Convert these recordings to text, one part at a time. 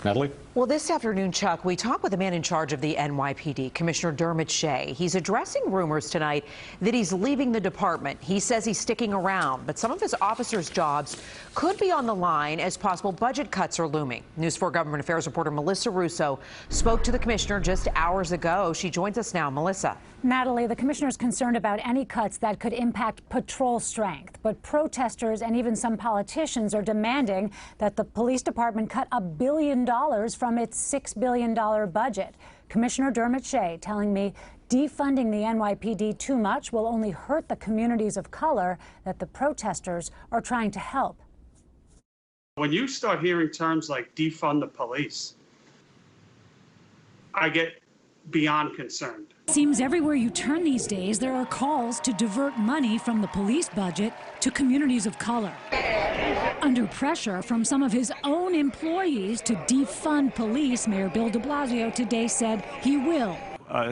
Natalie? Well, this afternoon, Chuck, we talk with the man in charge of the NYPD, Commissioner Dermot Shea. He's addressing rumors tonight that he's leaving the department. He says he's sticking around, but some of his officers' jobs could be on the line as possible budget cuts are looming. News 4 Government Affairs reporter Melissa Russo spoke to the commissioner just hours ago. She joins us now. Melissa. Natalie, the commissioner's concerned about any cuts that could impact patrol strength, but protesters and even some politicians are demanding that the police department cut $1 billion from its $6 billion budget. Commissioner Dermot Shea telling me defunding the NYPD too much will only hurt the communities of color that the protesters are trying to help. When you start hearing terms like defund the police, I get beyond concerned. Seems everywhere you turn these days, there are calls to divert money from the police budget to communities of color. Under pressure from some of his own employees to defund police, Mayor Bill de Blasio today said he will.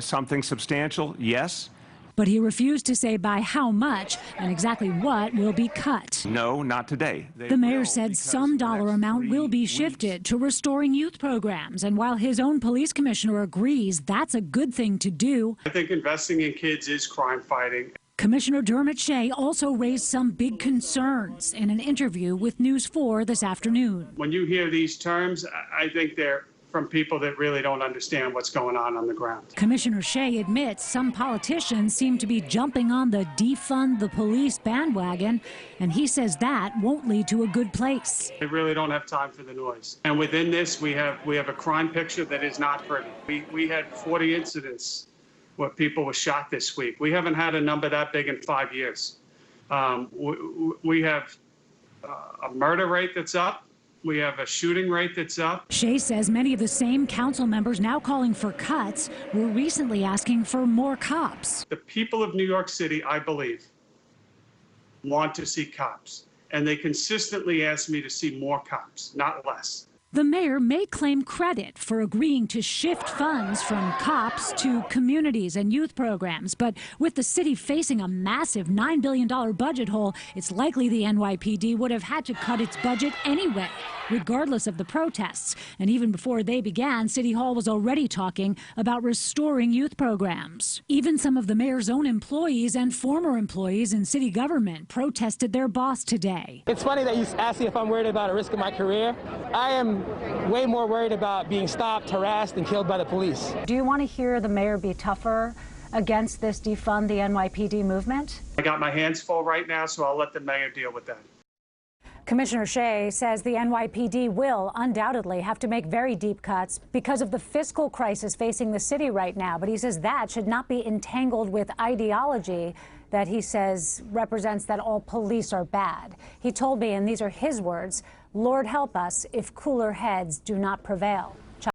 Something substantial, yes. But he refused to say by how much and exactly what will be cut. No, not today. The mayor said some dollar amount will be shifted to restoring youth programs. And while his own police commissioner agrees that's a good thing to do, I think investing in kids is crime fighting. Commissioner Dermot Shea also raised some big concerns in an interview with News 4 this afternoon. When you hear these terms, I think they're from people that really don't understand what's going on the ground. Commissioner Shea admits some politicians seem to be jumping on the defund the police bandwagon, and he says that won't lead to a good place. They really don't have time for the noise. And within this, we have a crime picture that is not pretty. We had 40 incidents where people were shot this week. We haven't had a number that big in 5 years. We have a murder rate that's up. We have a shooting rate that's up. Shea says many of the same council members now calling for cuts were recently asking for more cops. The people of New York City, I believe, want to see cops. And they consistently ask me to see more cops, not less. The mayor may claim credit for agreeing to shift funds from cops to communities and youth programs. But with the city facing a massive $9 billion budget hole, it's likely the NYPD would have had to cut its budget anyway, regardless of the protests. And even before they began, City Hall was already talking about restoring youth programs. Even some of the mayor's own employees and former employees in city government protested their boss today. It's funny that you asked me if I'm worried about a risk of my career. I am way more worried about being stopped, harassed, and killed by the police. Do you want to hear the mayor be tougher against this defund the NYPD movement? I got my hands full right now, so I'll let the mayor deal with that. Commissioner Shea says the NYPD will undoubtedly have to make very deep cuts because of the fiscal crisis facing the city right now. But he says that should not be entangled with ideology that he says represents that all police are bad. He told me, and these are his words, "Lord help us if cooler heads do not prevail."